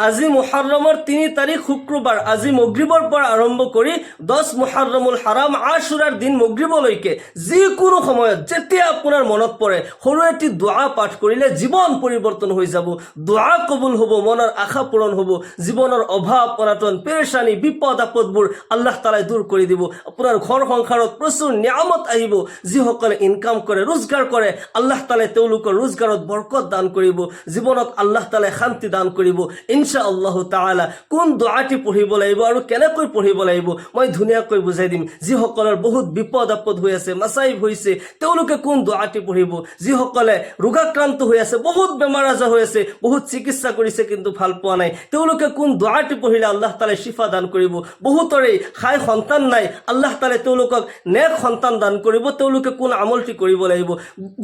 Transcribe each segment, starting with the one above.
আজি মুহৰৰমৰ 3 তাৰিখ শুক্ৰবাৰ আজি মগৰিবৰ পৰা আৰম্ভ কৰি 10 মুহৰৰমুল হাৰাম আশুৰাৰ দিন মগৰিবলৈকে যিকোনো সময়ত যেতিয়া আপোনাৰ মনত পৰে সৰু এটি দোৱা পাঠ কৰিলে জীৱন পৰিৱৰ্তন হৈ যাব, দোৱা কবুল হ'ব, মনৰ আশা পূৰণ হ'ব, জীৱনৰ অভাৱ অনাটন পেৰেশানি বিপদ আপদবোৰ আল্লাহ তাআলাই দূৰ কৰি দিব। আপোনাৰ ঘৰ সংসাৰত প্ৰচুৰ নিয়ামত আহিব। যিসকলে ইনকাম কৰে ৰোজগাৰ কৰে আল্লাহ তাআলাই তেওঁলোকৰ ৰোজগাৰত বৰকত দান কৰিব, জীৱনত আল্লাহ তাআলাই শান্তি দান কৰিব ইনশাআল্লাহ তাআলা। কোন দোৱাটি পঢ়িব লাগিব আৰু কেনেকৈ পঢ়িব লাগিব মই ধুনীয়াকৈ বুজাই দিম। যিসকলৰ বহুত বিপদ আপদ হৈ আছে মাসাইব হৈছে তেওঁলোকে কোন দোৱাটি পঢ়িব, যিসকলে ৰোগাক্ৰান্ত হৈ আছে বহুত বেমাৰ আজাৰ হৈ আছে বহুত চিকিৎসা কৰিছে কিন্তু ভাল পোৱা নাই তেওঁলোকে কোন দোৱাটি পঢ়িলে আল্লাহ তাআলাই শিফা দান কৰিব, বহুতৰে খাই সন্তান নাই আল্লাহ তাআলাই তেওঁলোকক নেক সন্তান দান কৰিব, তেওঁলোকে কোন আমলটি কৰিব লাগিব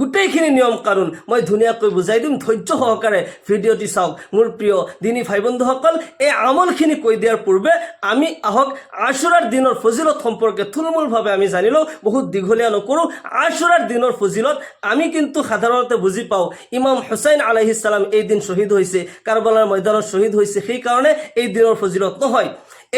গোটেইখিনি নিয়ম কানুন মই ধুনীয়াকৈ বুজাই দিম। ধৈৰ্য সহকাৰে ভিডিঅ'টি চাওক। মোৰ প্ৰিয় দিনী ভাই বন্ধুসকল, এই আমলখিনি কৈ দিয়াৰ পূৰ্বে আমি আহক আশুৰাৰ দিনৰ ফজিলত সম্পৰ্কে থুলমূলভাৱে আমি জানিলোঁ, বহুত দীঘলীয়া নকৰোঁ। আশুৰাৰ দিনৰ ফজিলত আমি কিন্তু সাধাৰণতে বুজি পাওঁ ইমাম হুসাইন আলাইহিস সালাম এই দিন শ্বহীদ হৈছে, কাৰবালাৰ ময়দানত শ্বহীদ হৈছে, সেইকাৰণে এই দিনৰ ফজিলত নহয়।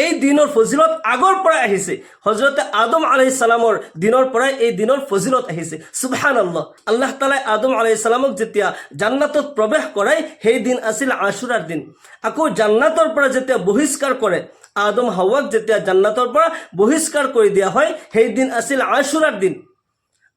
এই দিনৰ ফজিলত আগৰ পৰাই আহিছে, হযৰতে আদম আলাইহিস সালামৰ দিনৰ পৰাই এই দিনৰ ফজিলত আহিছে। সুবহানাল্লাহ। আল্লাহ তাআলাই আদম আলাইহিস সালামক যেতিয়া জান্নাতত প্ৰৱেশ কৰায় সেই দিন আছিল আশুৰাৰ দিন। আকৌ জান্নাতৰ পৰা যেতিয়া বহিষ্কাৰ কৰে আদম হাৱাক যেতিয়া জান্নাতৰ পৰা বহিষ্কাৰ কৰি দিয়া হয় সেই দিন আছিল আশুৰাৰ দিন।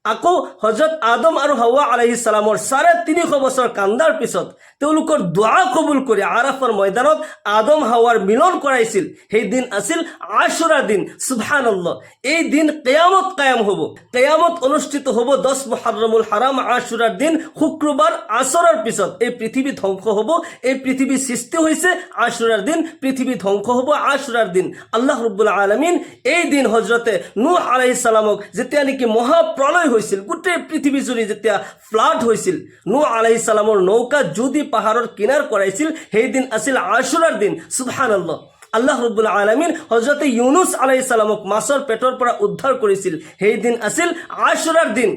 আকৌ হযৰত আদম আৰু হাৱা আলাইহিস সালামৰ 350 বছৰ কান্দাৰ পিছত তেওঁলোকৰ দোৱা কবুল কৰি আৰাফৰ ময়দানত আদম হাৱাৰ মিলন কৰাইছিল সেই দিন আছিল আশুৰাৰ দিন। সুবহানাল্লাহ। এই দিন কিয়ামত কায়েম হ'ব, কিয়ামত অনুষ্ঠিত হ'ব 10 মুহররমুল হারাম আশুৰাৰ দিন শুক্ৰবাৰ আসৰৰ পিছত। এই পৃথিৱী ধ্বংস হ'ব, এই পৃথিৱী সৃষ্টি হৈছে আশুৰাৰ দিন, পৃথিৱী ধ্বংস হ'ব আশুৰাৰ দিন। আল্লাহ ৰাব্বুল আলামিন এই দিন হযৰতে নূহ আলাইহিস সালামক যেতিয়া নেকি মহাপ্ৰলয় হৈছিল, গোটেই পৃথিৱী জুৰি যেতিয়া ফ্লাড হৈছিল, নূহ আলাইহিস সালামৰ নৌকা যদি পাহাৰৰ কিনাৰ কৰাইছিল সেই দিন আছিল আশুৰাৰ দিন। সুবহানাল্লাহ। আল্লাহ ৰাব্বুল আলামিন হযৰতে ইউনুস আলাইহিস সালামক মাছৰ পেটৰ পৰা উদ্ধাৰ কৰিছিল সেই দিন আছিল আশুৰাৰ দিন।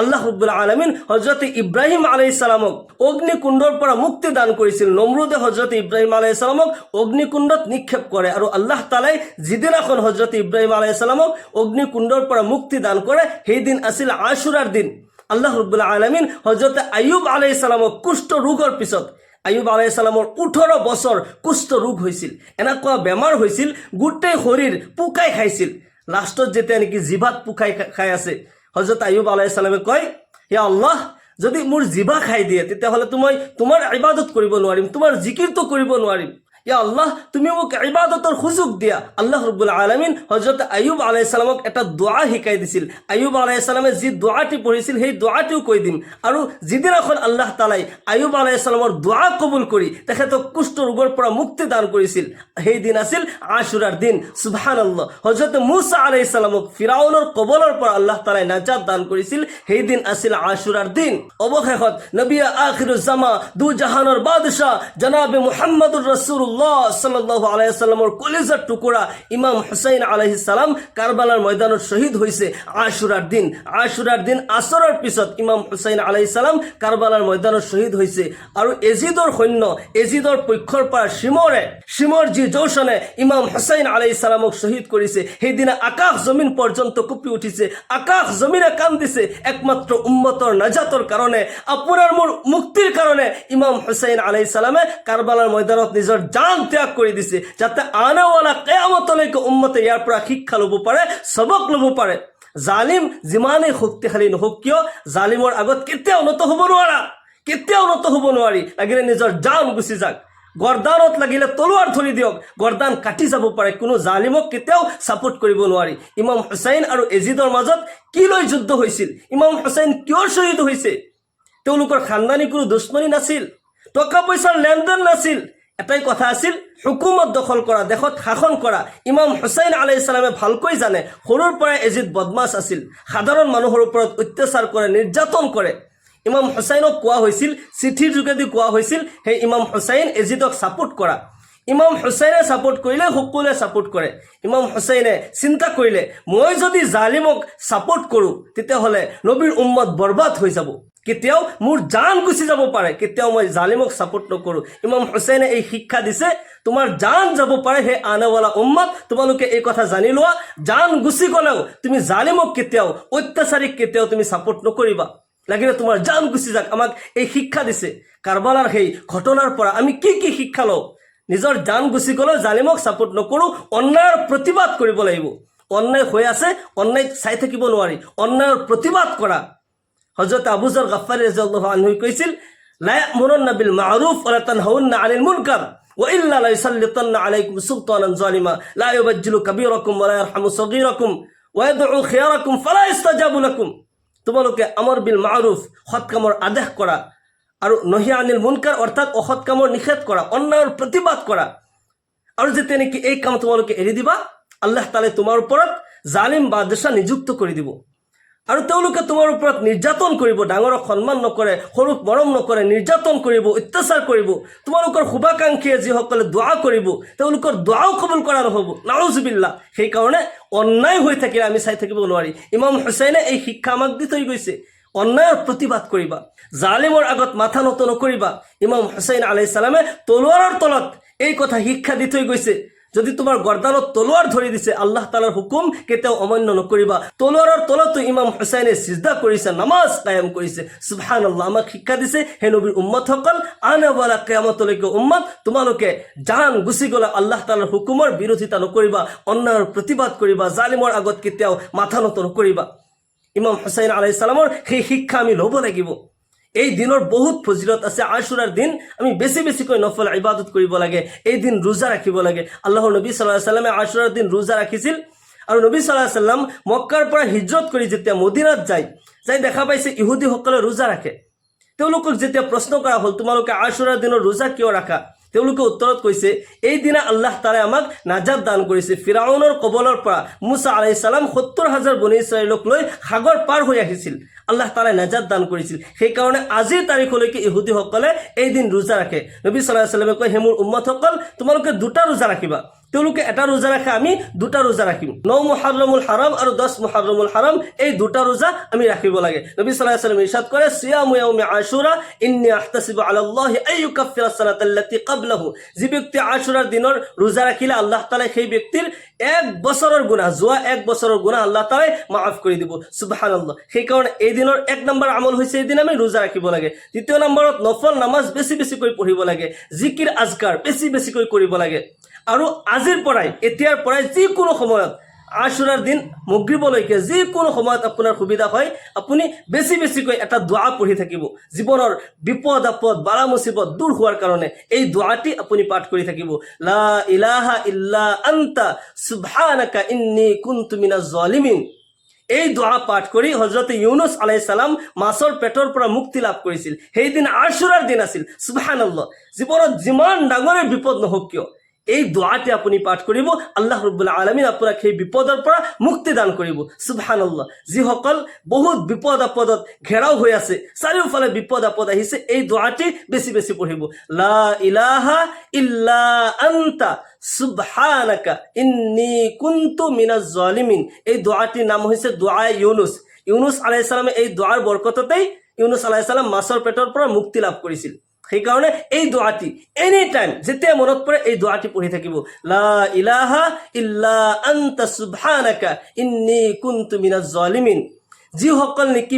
আল্লাহ ৰাব্বুল আলামিন হযৰতে ইব্ৰাহিম আলাইহিস সালামক অগ্নিকুণ্ডৰ পৰা মুক্তি দান কৰিছিল। নমৰুদে হযৰতে ইব্ৰাহিম আলাইহিস সালামক অগ্নিকুণ্ডত নিক্ষেপ কৰে আৰু আল্লাহ তাআলাই যিদিনাখন হযৰতে ইব্ৰাহিম আলাইহিস সালামক অগ্নিকুণ্ডৰ পৰা মুক্তি দান কৰে সেই দিন আছিল আশুৰাৰ দিন। আল্লাহ ৰাব্বুল আলামিন হযৰতে আইয়ুব আলাইহিস সালামক কুষ্ঠ ৰোগৰ পিছত আইয়ুব আলাইহিস সালামৰ 18 বছৰ কুষ্ঠ ৰোগ হৈছিল, এনেকুৱা বেমাৰ হৈছিল গোটেই শৰীৰ পোকাই খাইছিল। লাষ্টত যেতিয়া নেকি জিভাত পোকাই খাই আছে হযৰত আইয়ুব আলাইহিস সালামে কয়, ইয়া আল্লাহ যদি মোৰ জিভা খাই দিয়ে তেতিয়াহ'লে মই তোমাৰ ইবাদত কৰিব নোৱাৰিম, তোমাৰ জিকিৰটো কৰিব নোৱাৰিম। ইয়া আল্লাহ তুমি মোক ইবাদতৰ সুযোগ দিয়া। আল্লাহ রাব্বুল আলামিন হযরত আইয়ুব আলাইহিস সালামক এটা দোয়া শিকাই দিছিল। আইয়ুব আলাইহিস সালামে যি দোয়াটি পঢ়িছিল সেই দোয়াটিও কৈ দিম। আৰু যিদিনাখন আল্লাহ তাআলাই আইয়ুব আলাইহিস সালামৰ দোয়া কবুল কৰি তেখেতক কুষ্ঠ ৰোগৰ পৰা মুক্তি দান কৰিছিল সেই দিন আছিল আশুৰাৰ দিন। সুবহানাল্লাহ। হযৰত মুসা আলাইহিস সালামক ফিৰাউনৰ কবলৰ পৰা আল্লাহ তাআলাই নাজাত দান কৰিছিল সেই দিন আছিল আশুৰাৰ দিন। অৱশেষত নবী আখিৰুজ জামা দু জাহানৰ বাদশাহ জনাবে মুহাম্মদুৰ ৰাসূলুল্লাহ সাল্লাল্লাহু আলাইহি ওয়াসাল্লামৰ কলিজাৰ টুকুৰা ইমাম হুসাইন আলাইহিস সালাম কাৰবালাৰ ময়দানত শহীদ হৈছে আশুৰাৰ দিন। আশুৰাৰ দিন আসৰৰ পিছত ইমাম হুসাইন আলাইহিস সালাম কাৰবালাৰ ময়দানত শহীদ হৈছে আৰু এজিদৰ সৈন্য এজিদৰ পক্ষৰ পৰা শিমৰ যি জৌশনে ইমাম হুসাইন আলাইহিস সালামক শহীদ কৰিছে সেইদিনা আকাশ জমিন পৰ্যন্ত কঁপি উঠিছে, আকাশ জমিনে কান্দিছে একমাত্ৰ উম্মতৰ নাজাতৰ কাৰণে, আপোনাৰ মোৰ মুক্তিৰ কাৰণে ইমাম হুসাইন আলাইহিস সালামে কাৰবালাৰ ময়দানত নিজৰ জান ত্যাগ কৰি দিছে যাতে আনাৱালা কিয়ামতলৈকে উম্মতে ইয়াৰ পৰা শিক্ষা ল'ব পাৰে, সবক ল'ব পাৰে। জালিম যিমানেই শক্তিশালী নহওক কিয় জালিমৰ আগত কেতিয়াও নত হ'ব নোৱাৰা, কেতিয়াও নত হ'ব নোৱাৰি। লাগিলে নিজৰ জান গুচি যাক, গৰ্দানত লাগিলে তলোৱাৰ ধৰি দিয়ক, গৰ্দান কাটি যাব পাৰে, কোনো জালিমক কেতিয়াও ছাপোৰ্ট কৰিব নোৱাৰি। ইমাম হুসাইন আৰু এজিদৰ মাজত কি লৈ যুদ্ধ হৈছিল, ইমাম হুসাইন কিয় শ্বহীদ হৈছে? তেওঁলোকৰ খানদানী কোনো দুশ্মনী নাছিল, টকা পইচাৰ লেনদেন নাছিল, এটাই কথা আছিল হুকুমত দখল কৰা, দেশত শাসন কৰা। ইমাম হুসাইন আলাইহিস সালামে ভালকৈ জানে সৰুৰ পৰাই এজিদ বদমাছ আছিল, সাধাৰণ মানুহৰ ওপৰত অত্যাচাৰ কৰে, নিৰ্যাতন কৰে। ইমাম হুসাইনক কোৱা হৈছিল, চিঠিৰ যোগেদি কোৱা হৈছিল হে ইমাম হুসাইন এজিদক ছাপোৰ্ট কৰা। ইমাম হুসাইনে ছাপোৰ্ট কৰিলে সকলোৱে ছাপোৰ্ট কৰে। ইমাম হুসাইনে চিন্তা কৰিলে মই যদি জালিমক ছাপোৰ্ট কৰোঁ তেতিয়াহ'লে নবীৰ উম্মত বৰবাদ হৈ যাব, কেতিয়াও মোৰ জান গুচি যাব পাৰে, কেতিয়াও মই জালিমক ছাপোৰ্ট নকৰোঁ। ইমাম হুসাইনে এই শিক্ষা দিছে তোমাৰ জান যাব পাৰে সেই আনেৱালা উম্মত। তোমালোকে এই কথা জানি লোৱা, জান গুচি গ'লেও তুমি জালিমক কেতিয়াও, অত্যাচাৰীক কেতিয়াও তুমি ছাপোৰ্ট নকৰিবা, লাগিলে তোমাৰ জান গুচি যাক। আমাক এই শিক্ষা দিছে কাৰবালাৰ সেই ঘটনাৰ পৰা আমি কি কি শিক্ষা লওঁ। নিজৰ জান গুচি গ'লেও জালিমক ছাপোৰ্ট নকৰোঁ, অন্যায়ৰ প্ৰতিবাদ কৰিব লাগিব। অন্যায় হৈ আছে, অন্যায় চাই থাকিব নোৱাৰি, অন্যায়ৰ প্ৰতিবাদ কৰা। হযৰত আবু যৰ গফফাৰী রাদিয়াল্লাহু আনহু কৈছিল, লা ইয়ামুরুন্না বিল মা'রুফ ওয়া লা তানহাউন্না আনিল মুনকার ওয়া ইল্লা লা ইসাল্লিতান্না আলাইকুম সুলতানান জালিমা লা ইউবাজ্জিলু কাবীরাকুম ওয়া লা ইয়ারহামু সগীরাকুম ওয়া ইয়াদউ খিয়ারাকুম ফালা ইস্তাজাবু লাকুম। তোমালোকে আমর বিল মা'রুফ, সৎ কামৰ আদেশ কৰা, আৰু নহি আনিল মুনকাৰ অৰ্থাৎ অসৎ কামৰ নিষেধ কৰা, অন্যায়ৰ প্ৰতিবাদ কৰা। আৰু যেতিয়া নেকি এই কাম তোমালোকে এৰি দিবা, আল্লাহ তাআলাই তোমাৰ ওপৰত জালিম বাদশাহ নিযুক্ত কৰি দিব। আৰু তেওঁলোকে তোমাৰ ওপৰত নিৰ্যাতন কৰিব, ডাঙৰক সন্মান নকৰে, সৰুক মৰম নকৰে, নিৰ্যাতন কৰিব, অত্যাচাৰ কৰিব। তোমালোকৰ শুভাকাংক্ষীয়ে যিসকলে দোৱা কৰিব, তেওঁলোকৰ দোৱাও কবুল কৰা নহ'ব, নাউজুবিল্লাহ। সেইকাৰণে অন্যায় হৈ থাকিলে আমি চাই থাকিব নোৱাৰি। ইমাম হুছেইনে এই শিক্ষা আমাক দি থৈ গৈছে, অন্যায়ৰ প্ৰতিবাদ কৰিবা, জালিমৰ আগত মাথা নত নকৰিবা। ইমাম হুছেইন আলাইহিস সালামে তলোৱাৰৰ তলত এই কথা শিক্ষা দি থৈ গৈছে। যদি তোমাৰ গৰ্দানত তলোৱাৰ ধৰি দিছে, আল্লাহ তাআলাৰ হুকুম কেতিয়াও অমান্য নকৰিবা। তলোৱাৰৰ তলতো ইমাম হুছেইনে সিজদা কৰিছে, নামাজ কায়েম কৰিছে। সুবহানাল্লাহ। আমাক শিক্ষা দিছে, হে নবীৰ উম্মতসকল, আনাৱালা কিয়ামতলৈকে উম্মত, তোমালোকে জান গুচি গ'লে আল্লাহ তাআলাৰ হুকুমৰ বিৰোধিতা নকৰিবা, অন্যায়ৰ প্ৰতিবাদ কৰিবা, জালিমৰ আগত কেতিয়াও মাথা নত নকৰিবা। ইমাম হুছেইন আলাইহিস সালামৰ সেই শিক্ষা আমি ল'ব লাগিব। এই দিনৰ বহুত ফজিলত আছে। আশুৰাৰ দিন আমি বেছিকৈ নফল ইবাদত কৰিব লাগে। এই দিন ৰোজা ৰাখিব লাগে। আল্লাহৰ নবী সাল্লাল্লাহু আলাইহি সাল্লামে আশুৰাৰ দিন ৰোজা ৰাখিছিল। আৰু নবী সাল্লাল্লাহু আলাইহি সাল্লাম মক্কাৰ পৰা হিজৰত কৰি যেতিয়া মদিনাত যাই দেখা পাইছে ইহুদীসকলে ৰোজা ৰাখে। তেওঁলোকক যেতিয়া প্ৰশ্ন কৰা হ'ল, তোমালোকে আশুৰাৰ দিনৰ ৰোজা কিয় ৰাখা? তেওঁলোকে উত্তৰত কৈছে, এই দিনা আল্লাহ তাআলাই আমাক নাজাত দান কৰিছে ফিৰাউনৰ কবলৰ পৰা। মুছা আলাইহিস সালাম ৭০,০০০ বনি ইছৰাইলক লৈ সাগৰ পাৰ হৈ আহিছিল, আল্লাহ তাআলাই নাজাত দান কৰিছিল। সেইকাৰণে আজিৰ তাৰিখলৈকে ইহুদীসকলে এই দিন ৰোজা ৰাখে। নবী সাল্লাল্লাহু আলাইহি সাল্লামে কয়, হে মোৰ উম্মতসকল, তোমালোকে দুটা ৰোজা ৰাখিবা। তেওঁলোকে এটা ৰোজা ৰাখে, আমি দুটা ৰোজা ৰাখিম। ৯ মুহৰৰমুল হাৰাম আৰু ১০ মুহৰৰমুল হাৰাম, এই দুটা ৰোজা আমি ৰাখিব লাগে। নবী সাল্লাল্লাহু আলাইহি সাল্লাম ইৰশাদ কৰে, সিয়ামু ইয়াউমি আশুৰা ইন্নী আহতাসিবু আলাল্লাহি আইয়ুকাফিৰা সানাতাল্লাতী ক্বাবলাহু। যি ব্যক্তি আশুৰাৰ দিনৰ ৰোজা ৰাখিলে, আল্লাহ তাআলাই সেই ব্যক্তিৰ ১ বছৰৰ গুনাহ, যোৱা ১ বছৰৰ গুনাহ আল্লাহ তাআলাই মাফ কৰি দিব। সুবহানাল্লাহ। সেইকাৰণে এই দিনৰ ১ নম্বৰ আমল হৈছে এই দিন আমি ৰোজা ৰাখিব লাগে। দ্বিতীয় নম্বৰত নফল নামাজ বেছিকৈ পঢ়িব লাগে, জিকিৰ আজকাৰ বেছিকৈ কৰিব লাগে। আৰু আজিৰ পৰাই, এতিয়াৰ পৰাই যিকোনো সময়ত আশুৰাৰ দিন মগৰিবলৈকে যিকোনো সময়ত আপোনাৰ সুবিধা হয়, আপুনি বেছিকৈ এটা দোৱা পঢ়ি থাকিব। জীৱনৰ বিপদ আপদ বালা মুসিবত দূৰ হোৱাৰ কাৰণে এই দোৱাটি আপুনি পাঠ কৰি থাকিব। লা ইলাহা ইল্লা আনতা সুবহানাকা ইন্নী কুনতু মিনাজ জালিমিন। এই দোৱা পাঠ কৰি হযৰত ইউনুস আলাইহিস সালাম মাছৰ পেটৰ পৰা মুক্তি লাভ কৰিছিল। সেইদিন আশুৰাৰ দিন আছিল। সুবহানাল্লাহ। জীৱনত যিমান ডাঙৰে বিপদ নহওক কিয়, এই দোৱাটি আপুনি পাঠ কৰিব, আল্লাহ ৰাব্বুল আলামিন আপোনাক সেই বিপদৰ পৰা মুক্তি দান কৰিব। সুবহানাল্লাহ। যিসকল বহুত বিপদ আপদত ঘেৰাও হৈ আছে, চাৰিওফালে বিপদ আপদ আহিছে, এই দোৱাটি বেছি পঢ়িব। লা ইলাহা ইল্লা আনতা সুবহানাকা ইন্নী কুনতু মিনাজ জালিমিন। এই দোৱাটিৰ নাম হৈছে দোৱায়ে ইউনুস। ইউনুস আলাইহিস সালামে এই দোৱাৰ বৰকততেই ইউনুস আলাইহিস সালাম মাছৰ পেটৰ পৰা মুক্তি লাভ কৰিছিল। সেইকাৰণে এই দোৱাটি এনি টাইম যেতিয়া মনত পৰে এই দোৱাটি পঢ়ি থাকিব। লা ইলাহা ইল্লা আনতা সুবহানাকা ইন্নী কুনতু মিনাজ জালিমিন। যিসকল নেকি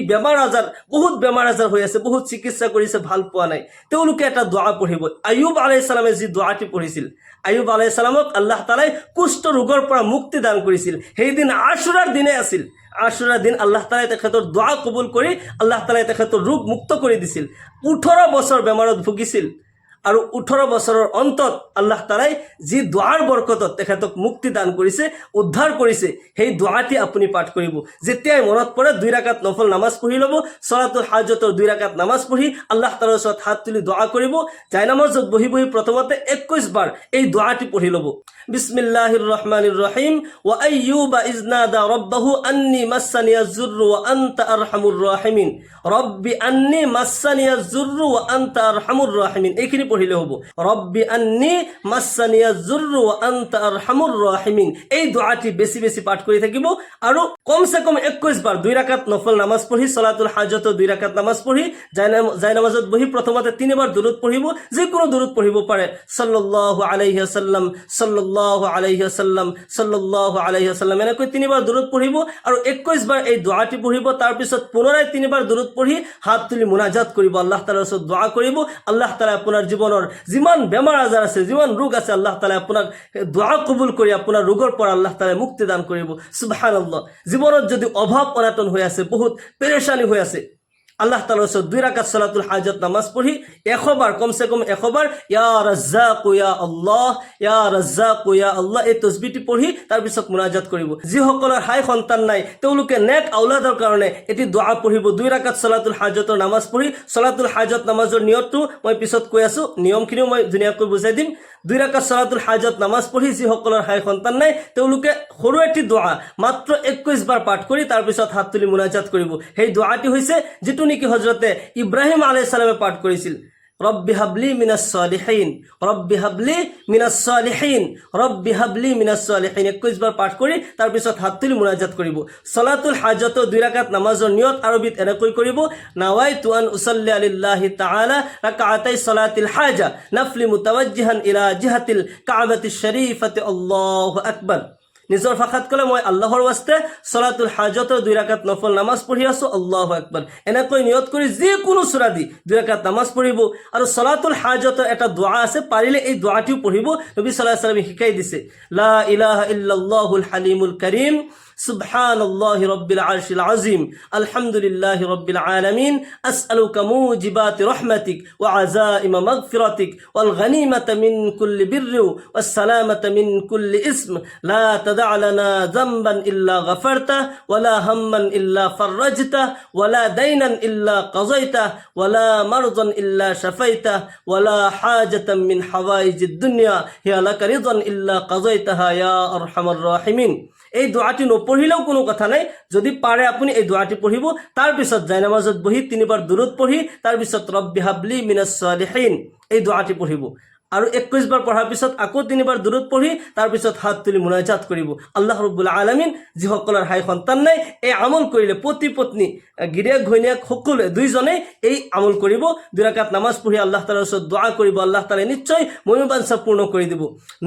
বহুত বেমাৰ আজাৰ হৈ আছে, বহুত চিকিৎসা কৰিছে, ভাল পোৱা নাই, তেওঁলোকে এটা দোৱা পঢ়িব। আয়ুব আলাইহিস সালামে যি দোৱাটি পঢ়িছিল, আয়ুব আলাইহিস সালামক আল্লাহ তাআলাই কুষ্ঠ ৰোগৰ পৰা মুক্তি দান কৰিছিল। সেইদিন আশুৰাৰ দিনে আছিল। আশুৰাৰ দিন আল্লাহ তাআলাই তেখেতৰ দোৱা কবুল কৰি আল্লাহ তাআলাই তেখেতৰ ৰোগ মুক্ত কৰি দিছিল। ১৮ বছৰ বেমাৰত ভুগিছিল আৰু ১৮ বছৰৰ অন্তত আল্লাহ তাআলাই যি দোৱাৰ বৰকতত তেখেতক মুক্তি দান কৰিছে, উদ্ধাৰ কৰিছে, সেই দোৱাটি আপুনি পাঠ কৰিব। যেতিয়াই মনত পৰে ২ ৰাকাত নফল নামাজ পঢ়ি ল'ব। ছলাতুল হাজতৰ ২ ৰাকাত নামাজ পঢ়ি আল্লাহ তাআলাৰ ওচৰত হাত তুলি দোৱা কৰিব। জায়নামাজত বহি প্ৰথমতে ২১ বাৰ এই দোৱাটি পঢ়ি ল'ব। বিসমিল্লাহিৰ ৰহমানিৰ ৰহিম। ওয়া আইয়ুবা ইজ নাদা রাব্বাহু আন্নী মাসানিয়াজ যুররু ওয়া আনতা আরহামুর রাহিমিন। রব্বি আন্নী মাসানিয়াজ যুররু ওয়া আনতা আরহামুর রাহিমিন। এইখিনি পড়িলে হব রব্বি আন্নি মাসানিয়া যুররু ওয়া আনতা আরহামুর রাহিমিন। এই দোয়াটি বেশি বেশি পাঠ করে থাকিব আৰু কমসে কম 21 বার 2 রাকাত নফল নামাজ পড়ি, সলাতুল হাজত 2 রাকাত নামাজ পড়ি, জায় নামাজত বহি প্রথমতে 3 বার দুরূদ পড়িব, যে কোনো দুরূদ পড়িব পারে সাল্লাল্লাহু আলাইহি ওয়াসাল্লাম সাল্লাল্লাহু আলাইহি ওয়াসাল্লাম সাল্লাল্লাহু আলাইহি ওয়াসাল্লাম এনেকৈ 3 বার দুরূদ পড়িব আৰু 21 বাৰ এই দোয়াটি পড়িব। তাৰ পিছত পুনৰায় 3 বাৰ দুৰূদ পড়ি হাত তুলি মুনাজাত কৰিব, আল্লাহ তাআলাৰ ওচৰত দোয়া কৰিব। আল্লাহ তাআলা আপোনাৰ জীৱনৰ যিমান বেমাৰ আজাৰ আছে, যিমান ৰোগ আছে, আল্লাহ তাআলা আপোনাক দোয়া কবুল কৰি আপোনাৰ ৰোগৰ পৰা আল্লাহ তাআলা মুক্তি দান কৰিব। সুবহানাল্লাহ। জীৱনত যদি অভাৱ অনাটন হৈ আছে, বহুত পেৰেশানি হৈ আছে, আল্লাহ তাআলাৰ ওচৰত 2 রাকাত সালাতুল হাজত নামাজ পড়ি 100 বার, কমসে কম 100 বার ইয়া রাজ্জাক ইয়া আল্লাহ, ইয়া রাজ্জাক ইয়া আল্লাহ এই তসবিহটি পড়ি তাৰ পিছত মুনাজাত কৰিব। যিসকলৰ হাই সন্তান নাই তেওঁলোকে নেক আউলাদৰ কাৰণে এটি দোয়া পঢ়িব। 2 ৰাকাত সালাতুল হাজতৰ নামাজ পঢ়ি, সালাতুল হাজত নামাজৰ নিয়মটো মই পিছত কৈ আছো, নিয়মখিনিও মই ধুনীয়াকৈ বুজাই দিম। 2 রাকাত সালাতুল হাজত নামাজ পঢ়ি যিসকলৰ হাই সন্তান নাই তেওঁলোকে সৰু এটি দোয়া মাত্ৰ 21 বাৰ পাঠ কৰি তাৰ পিছত হাত তুলি মুনাজাত কৰিব। সেই দোয়াটি হৈছে যিটো নেকি হযরতে ইব্রাহিম আলাইহিস সালামে পাঠ করেছিল, রব্বি হাবলি মিনাস সালিহিন, রব্বি হাবলি মিনাস সালিহিন, রব্বি হাবলি মিনাস সালিহিন 21 বার পাঠ কৰি তাৰ পিছত হাত তুলি মুনাজাত কৰিব। সালাতুল হাজত 2 ৰাকাত নামাজৰ নিয়ত আৰবিত এনেকৈ কৰিব, নাওয়াইতু আন উসাল্লি আলিল্লাহি তাআলা রাকাতাই সালাতিল হাজা নাফলি মুতাওয়াজ্জিহান ইলা জিহাতিল কাবাতিশ শরীফাতি আল্লাহু আকবার। নিজৰ ভাষাত ক'লে মই আল্লাহৰ ওয়াস্তে সলাতুল হাজতৰ 2 ৰাকাত নফল নামাজ পঢ়ি আছো, আল্লাহু আকবাৰ এনেকৈ নিয়ত কৰি যিকোনো সূৰা দি 2 ৰাকাত নামাজ পঢ়িব। আৰু সলাতুল হাজতৰ এটা দোয়া আছে, পাৰিলে এই দোয়াটিও পঢ়িব। নবী সাল্লাল্লাহু আলাইহি ওয়াসাল্লামে শিকাই দিছে, লা ইলাহা ইল্লাল্লাহুল হালিমুল কারীম সুবহানাল্লাহি রাব্বিল আরশিল আযীম আলহামদুলিল্লাহি রাব্বিল আলামিন আসআলুকা মুজিবাতি রাহমাতিক ওয়া আযাইমা মাগফিরাতিক ওয়াল গনিমাতা মিন কুল্লি বিররি ওয়াস সালামাতা মিন কুল্লি ইসম লা তাদা লানা যামবান ইল্লা গফারতা ওয়ালা হাম্মান ইল্লা ফাররাজতা ওয়ালা দাইনান ইল্লা কাযাইতা ওয়ালা মারদান ইল্লা শাফাইতা ওয়ালা হাজাতাম মিন হাওয়াইজিদ দুনিয়া হিয়া লাকা রিদান ইল্লা কাযাইতাহা ইয়া আরহামার রাহিমিন। এই দোয়াটি নপঢ়িলেও কোনো কথা নাই, যদি পাৰে আপুনি এই দোয়াটি পঢ়িব। তাৰ পিছত জায়নামাজত বহি 3 বাৰ দুৰূদ পঢ়ি তাৰ পিছত ৰব্বি হাবলি মিনাস সালিহিন এই দোয়াটি পঢ়িব। আৰু 21 বাৰ পঢ়াৰ পিছত আকৌ 3 বাৰ দুৰূদ পঢ়ি তাৰ পিছত হাত তুলি মুনাজাত কৰিব। আল্লাহ ৰাব্বুল আলামিন যিসকলৰ হাই সন্তান নাই এই আমল কৰিলে পতি পত্নী গিৰিয়েক ঘৈণীয়েক সকলোৱে দুইজনে এই আমল কৰিব। 2 ৰাকাত নামাজ পঢ়ি আল্লাহ তাআলাৰ ওচৰত দোয়া কৰিব, আল্লাহ তাআলাই নিশ্চয় মনোবাঞ্ছা পূৰ্ণ কৰি দিব।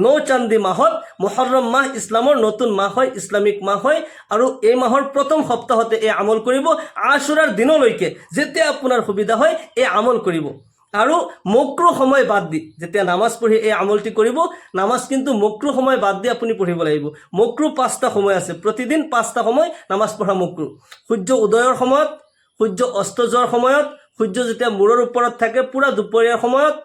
9 চান্দি মাহত মুহৰৰম মাহ ইছলামৰ নতুন মাহ হয়, ইসলামিক মাহ হয়। আৰু এই মাহৰ প্ৰথম সপ্তাহতে এই আমল কৰিব। আশুৰাৰ দিনলৈকে যেতিয়া আপোনাৰ সুবিধা হয় এই আমল কৰিব। আৰু মক্ৰু সময় বাদ দি যেতিয়া নামাজ পঢ়ি এই আমলটি কৰিব, নামাজ কিন্তু মক্ৰু সময় বাদ দি আপুনি পঢ়িব লাগিব। মক্ৰু 5টা সময় আছে, প্ৰতিদিন 5টা সময় নামাজ পঢ়া মক্ৰু। সূৰ্য উদয়ৰ সময়ত, সূৰ্য অস্ত যোৱাৰ সময়ত, সূৰ্য যেতিয়া মূৰৰ ওপৰত থাকে পুৰা দুপৰীয়াৰ সময়ত,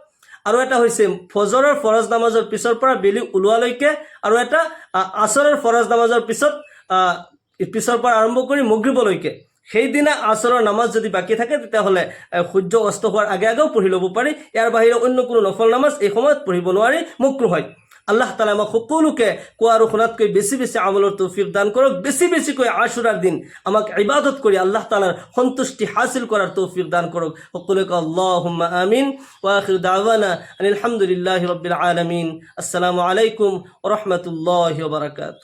আৰু এটা হৈছে ফজৰৰ ফৰজ নামাজৰ পিছৰ পৰা বেলি ওলোৱালৈকে, আৰু এটা আসৰৰ ফৰজ নামাজৰ পিছৰ পৰা আৰম্ভ কৰি মাগৰিবলৈকে। সেইদিনা আসৰৰ নামাজ যদি বাকী থাকে তেতিয়াহ'লে সূৰ্য অস্ত হোৱাৰ আগে আগেও পঢ়ি ল'ব পাৰি। ইয়াৰ বাহিৰে অন্য কোনো নফল নামাজ এই সময়ত পঢ়িব নোৱাৰি, মক্ৰু হয়। আল্লাহ তাআলা আমাক সকলোকে কোৱা আৰু শুনাতকৈ বেছি বেছি আমলৰ তৌফিক দান কৰক। বেছি বেছিকৈ আশুৰাৰ দিন আমাক ইবাদত কৰি আল্লাহ তাআলাৰ সন্তুষ্টি হাসিল কৰাৰ তৌফিক দান কৰক। সকলোকে আল্লাহুম্মা আমিন। ওয়া আখিৰু দাওয়ানা আলহামদুলিল্লাহি ৰাব্বিল আলামিন। আসসালামু আলাইকুম ওয়া ৰাহমাতুল্লাহি ওয়া বাৰাকাতুহু।